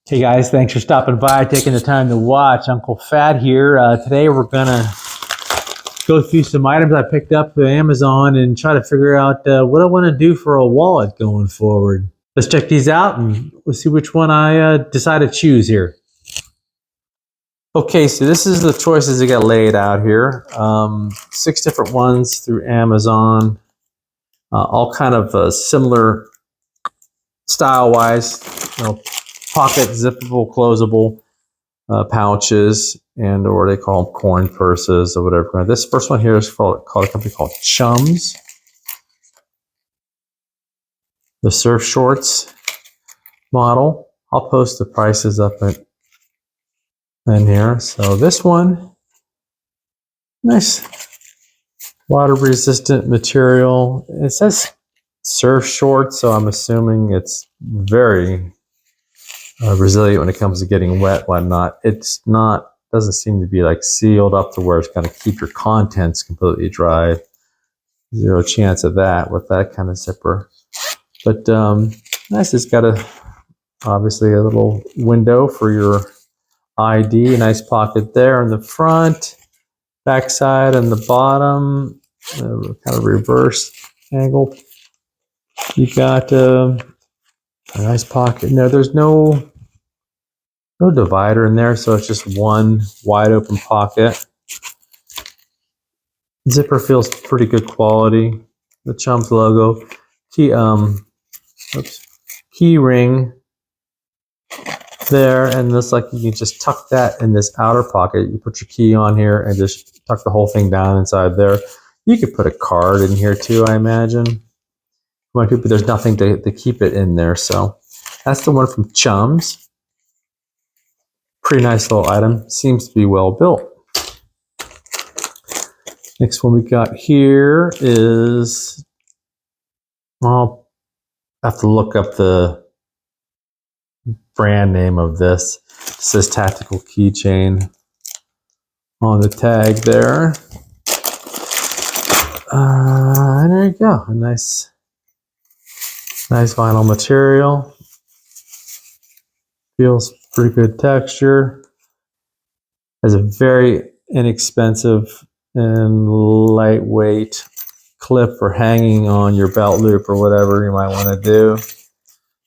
Hey guys, thanks for stopping by, taking the time to watch. Uncle Fat here. Today we're gonna go through some items I picked up through Amazon and try to figure out what I want to do for a wallet going forward. Let's check these out and we'll see which one I decide to choose here. Okay, so this is the choices that got laid out here. 6 different ones through Amazon, all kind of similar style-wise. Pocket, zippable, closable pouches, and or they call them coin purses or whatever. This first one here is called a company called Chums. The surf shorts model. I'll post the prices up in here. So this one, nice water resistant material. It says surf shorts, so I'm assuming it's very resilient when it comes to getting wet, whatnot. It's not, doesn't seem to be like sealed up to where it's going to keep your contents completely dry. Zero chance of that with that kind of zipper. But nice, it's got obviously a little window for your ID, a nice pocket there in the front, back side and the bottom, kind of reverse angle. You got a nice pocket. No, there's no divider in there, so it's just one wide open pocket. Zipper feels pretty good quality. The Chums logo, key ring there, and this, like, you can just tuck that in this outer pocket. You put your key on here and just tuck the whole thing down inside there. You could put a card in here too, I imagine. But there's nothing to keep it in there, so that's the one from Chums. Pretty nice little item. Seems to be well built. Next one we got here is, I'll have to look up the brand name of this. It says Tactical Keychain on the tag there. And there you go. A nice vinyl material. Feels pretty good texture. Has a very inexpensive and lightweight clip for hanging on your belt loop or whatever you might want to do.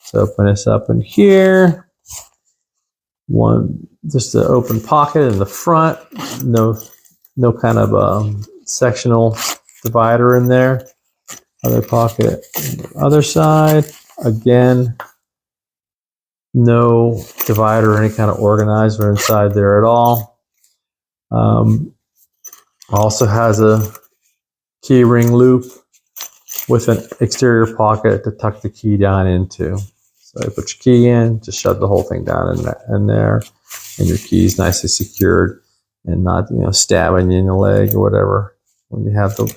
So open this up in here. Just an open pocket in the front. No kind of sectional divider in there. Other pocket on the other side. Again, no divider or any kind of organizer inside there at all. Also has a key ring loop with an exterior pocket to tuck the key down into. So you put your key in, just shove the whole thing down in there, and your key is nicely secured and not, stabbing you in the leg or whatever when you have the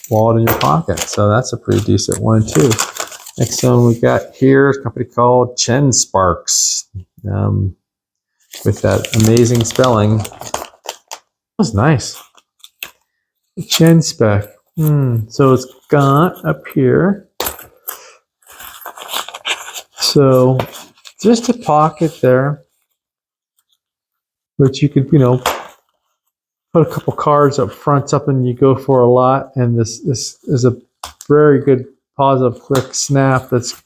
wallet in your pocket. So that's a pretty decent one too. Next one we got here is a company called ChenSparks, with that amazing spelling. That's nice. ChenSparks. So it's got up here. So just a pocket there, which you could, put a couple cards up front, something you go for a lot. And this is a very good positive quick snap that's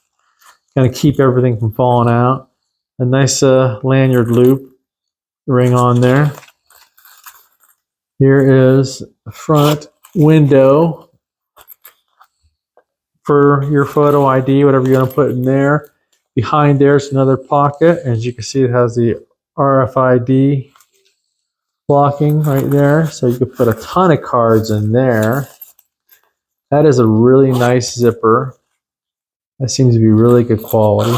going to keep everything from falling out. A nice lanyard loop ring on there. Here is a front window for your photo ID, whatever you want to put in there. Behind there's another pocket. As you can see, it has the RFID blocking right there. So you can put a ton of cards in there. That is a really nice zipper. That seems to be really good quality.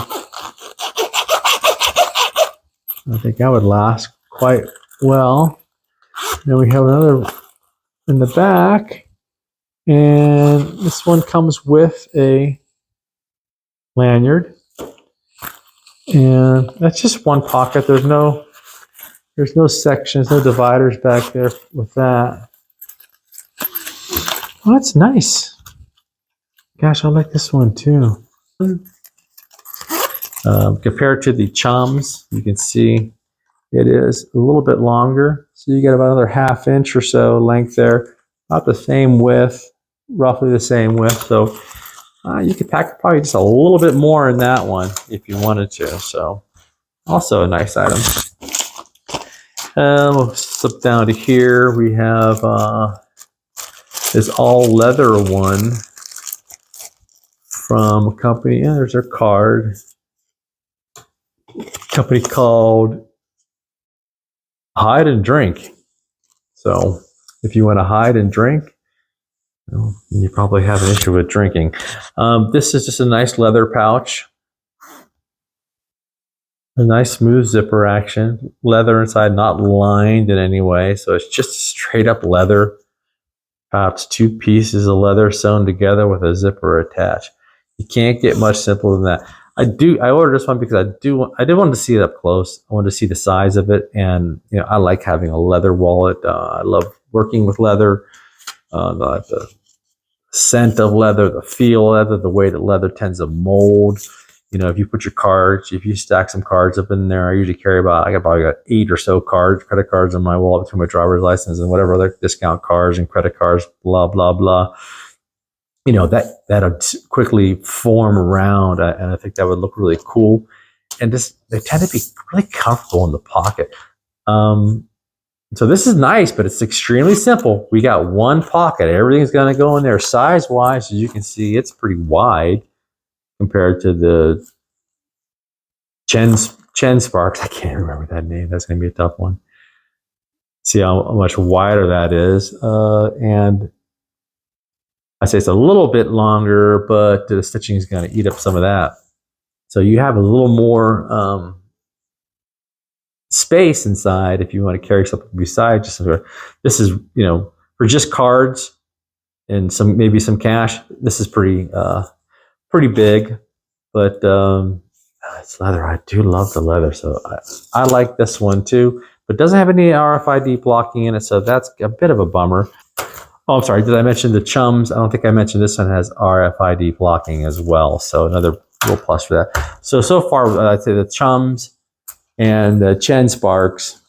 I think that would last quite well. Then we have another in the back, and this one comes with a lanyard, and that's just one pocket. There's no sections, no dividers back there with that. Well, that's nice. Gosh, I like this one too. Compared to the Chums, you can see it is a little bit longer. So you get about another 1/2 inch or so length there. About the same width, roughly the same width. So you could pack probably just a little bit more in that one if you wanted to. So also a nice item. We'll slip down to here. We have this all leather one from a company. Yeah, there's their card. Company called Hide and Drink. So if you want to hide and drink, well, you probably have an issue with drinking. This is just a nice leather pouch. A nice smooth zipper action. Leather inside, not lined in any way. So it's just straight up leather pouch. 2 pieces of leather sewn together with a zipper attached. You can't get much simpler than that. I ordered this one because I did want to see it up close. I wanted to see the size of it, and I like having a leather wallet. I love working with leather. The scent of leather, the feel of leather, the way that leather tends to mold. If you put your cards, if you stack some cards up in there, I usually carry I probably got 8 or so credit cards on my wallet between my driver's license and whatever other discount cards and credit cards, blah, blah, blah. That'll quickly form around, and I think that would look really cool. And they tend to be really comfortable in the pocket. So this is nice, but it's extremely simple. We got one pocket. Everything's going to go in there. Size-wise, as you can see, it's pretty wide compared to the Chen Sparks. I can't remember that name. That's going to be a tough one. See how much wider that is. And I say it's a little bit longer, but the stitching is going to eat up some of that. So you have a little more space inside if you want to carry something beside. This is, for just cards and maybe some cash. This is pretty big, but it's leather. I do love the leather, so I like this one too. But it doesn't have any RFID blocking in it, so that's a bit of a bummer. Oh, I'm sorry. Did I mention the Chums? I don't think I mentioned this one has RFID blocking as well. So another little plus for that. So far, I'd say the Chums and the Chen Sparks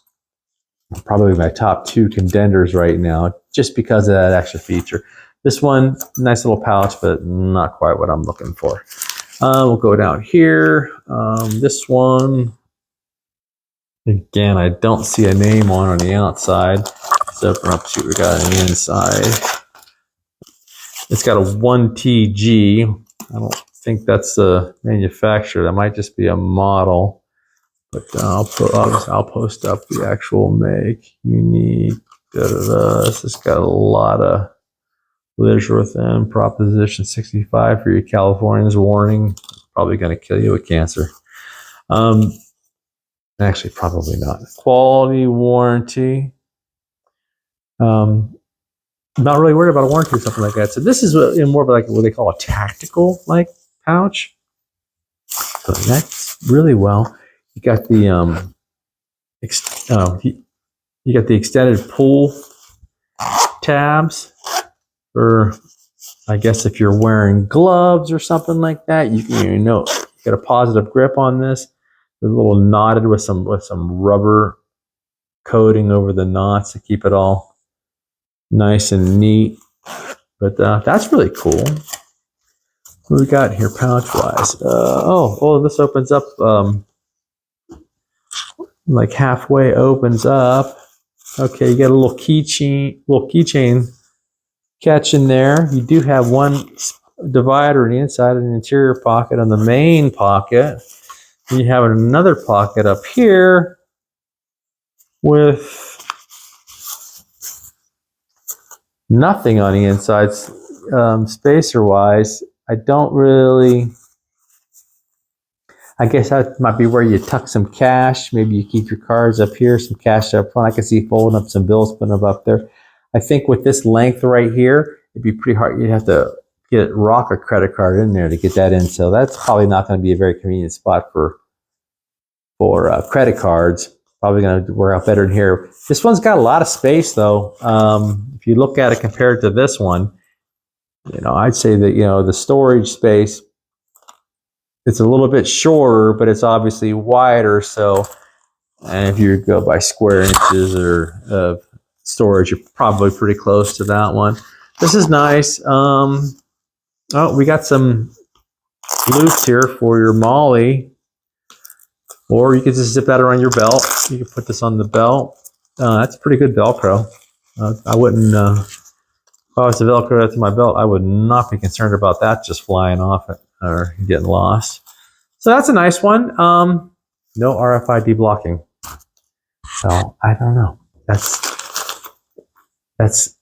are probably my top 2 contenders right now, just because of that extra feature. This one, nice little pouch, but not quite what I'm looking for. We'll go down here. This one, again, I don't see a name on the outside. Let's open up, see what we got on the inside. It's got a 1TG. I don't think that's the manufacturer. That might just be a model. But I'll post up the actual make. Unique. This has got a lot of literature within. Proposition 65 for you Californians. Warning: probably going to kill you with cancer. Actually, probably not. Quality warranty. Not really worried about a warranty or something like that. So this is more of like what they call a tactical pouch. So that's really well. You got the you got the extended pull tabs for, I guess, if you're wearing gloves or something like that. You get a positive grip on this. It's a little knotted with some rubber coating over the knots to keep it all nice and neat. But that's really cool. What we got here pouch wise? This opens up. Like halfway opens up. Okay, you got a little keychain catch in there. You do have one divider on the inside of the interior pocket on the main pocket. And you have another pocket up here with nothing on the inside, spacer-wise. I guess that might be where you tuck some cash. Maybe you keep your cards up here, some cash up front. I can see folding up some bills, putting them up there. I think with this length right here, it'd be pretty hard. You'd have to rock a credit card in there to get that in. So that's probably not going to be a very convenient spot for credit cards. Probably going to work out better in here. This one's got a lot of space though. If you look at it compared to this one, I'd say that, the storage space it's a little bit shorter, but it's obviously wider. So, and if you go by square inches or storage, you're probably pretty close to that one. This is nice. Oh, we got some loops here for your Molly, or you could just zip that around your belt. You can put this on the belt. That's pretty good Velcro. I wouldn't, if I was to Velcro that to my belt, I would not be concerned about that just flying off or getting lost. So that's a nice one. No RFID blocking. So I don't know. That's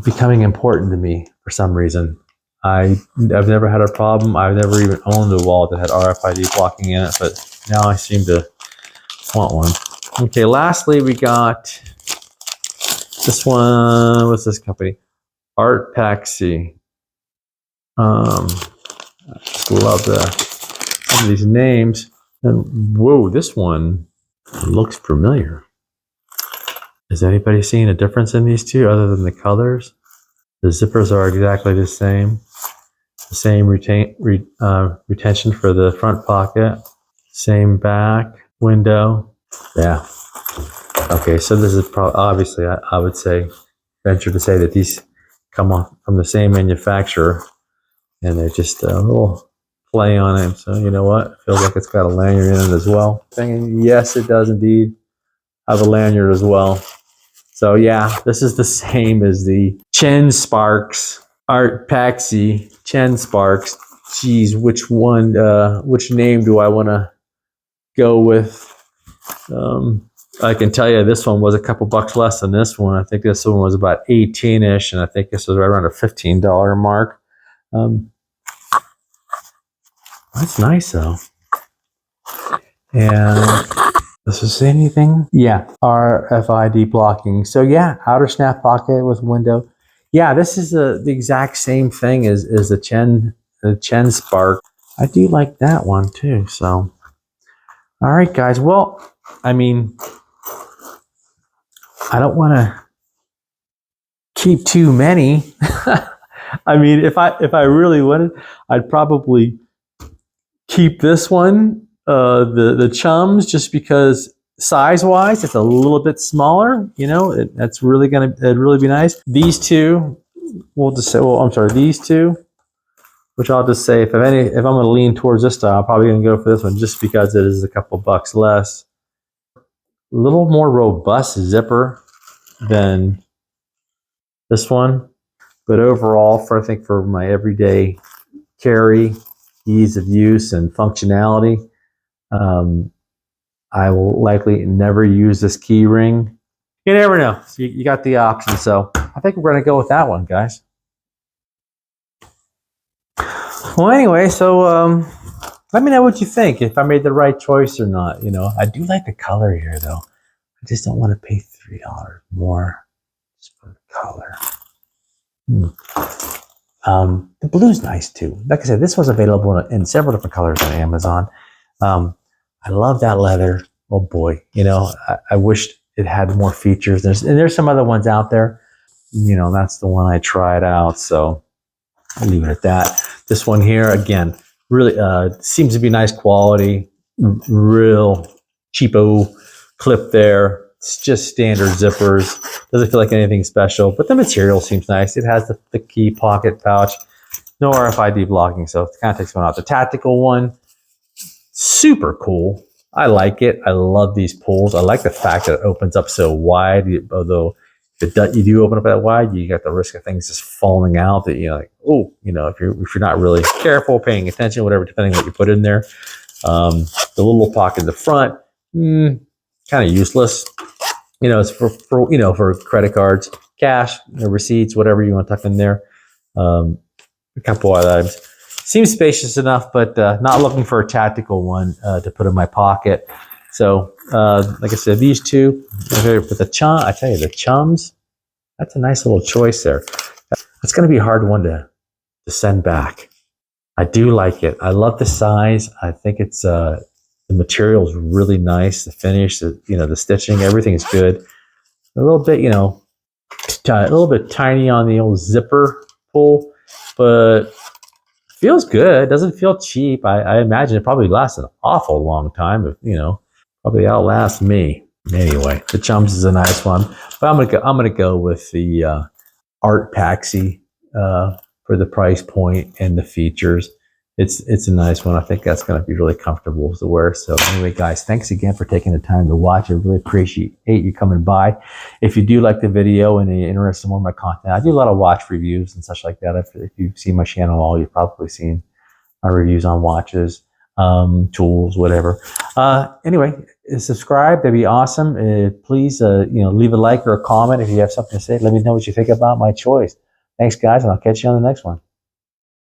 becoming important to me for some reason. I've never had a problem. I've never even owned a wallet that had RFID blocking in it, but now I seem to want one. Okay, lastly, we got this one. What's this company? Artpaxy. I just love some of these names. And whoa, this one looks familiar. Is anybody seeing a difference in these two other than the colors? The zippers are exactly the same. The same retention for the front pocket. Same back window. Yeah. Okay, so this is obviously, I would say, venture to say that these come off from the same manufacturer, and they're just a little play on it. So you know what? It feels like it's got a lanyard in it as well. Yes, it does indeed have a lanyard as well. So yeah, this is the same as the Chen Sparks Artpaxy Chen Sparks. Geez, which one? Which name do I want to go with? I can tell you this one was a couple bucks less than this one. I think this one was about 18-ish, and I think this was right around a $15 mark. That's nice though. And does this say anything? Yeah, RFID blocking. So yeah, outer snap pocket with window. Yeah, this is the exact same thing as the Chen Spark. I do like that one too. So, all right, guys. Well, I mean, I don't want to keep too many. I mean, if I really wanted, I'd probably keep this one, the Chums, just because size-wise, it's a little bit smaller. You know, it'd really be nice. These two, we'll just say, well, I'm sorry, these two, which I'll just say, if I'm going to lean towards this style, I'm probably going to go for this one just because it is a couple bucks less. A little more robust zipper than this one, but overall, I think for my everyday carry, ease of use and functionality, I will likely never use this key ring. You never know. So you got the option. So I think we're going to go with that one, guys. Well, anyway, so let me know what you think, if I made the right choice or not. You know, I do like the color here, though. I just don't want to pay $3 more just for the color. The blue's nice too. Like I said, this was available in several different colors on Amazon. I love that leather. Oh boy, you know, I wish it had more features. There's some other ones out there. You know, that's the one I tried out. So I'll leave it at that. This one here, again, really seems to be nice quality. Real cheapo clip there. It's just standard zippers. Doesn't feel like anything special, but the material seems nice. It has the key pocket pouch. No RFID blocking, so it kind of takes one out. The tactical one, super cool. I like it. I love these pulls. I like the fact that it opens up so wide. Although if you do open up that wide, you got the risk of things just falling out. That you're like, oh, you know, if you're not really careful, paying attention, whatever, depending on what you put in there. The little pocket in the front, kind of useless. You know, it's for credit cards, cash, receipts, whatever you want to tuck in there. A couple other items. Seems spacious enough, but not looking for a tactical one to put in my pocket. So, like I said, these two, with the Chum, I tell you, the Chums, that's a nice little choice there. It's going to be a hard one to send back. I do like it. I love the size. I think it's the material is really nice. The finish, the stitching, everything is good. A little bit, a little bit tiny on the old zipper pull, but feels good. Doesn't feel cheap. I imagine it probably lasts an awful long time. If, you know, probably outlasts me. Anyway, the Chums is a nice one, but I'm gonna go with the Art Paxi for the price point and the features. It's a nice one. I think that's going to be really comfortable to wear. So anyway, guys, thanks again for taking the time to watch. I really appreciate you coming by. If you do like the video and you're interested in more of my content, I do a lot of watch reviews and such like that. If you've seen my channel at all, you've probably seen my reviews on watches, tools, whatever. Anyway, subscribe. That'd be awesome. Please, leave a like or a comment if you have something to say. Let me know what you think about my choice. Thanks, guys, and I'll catch you on the next one.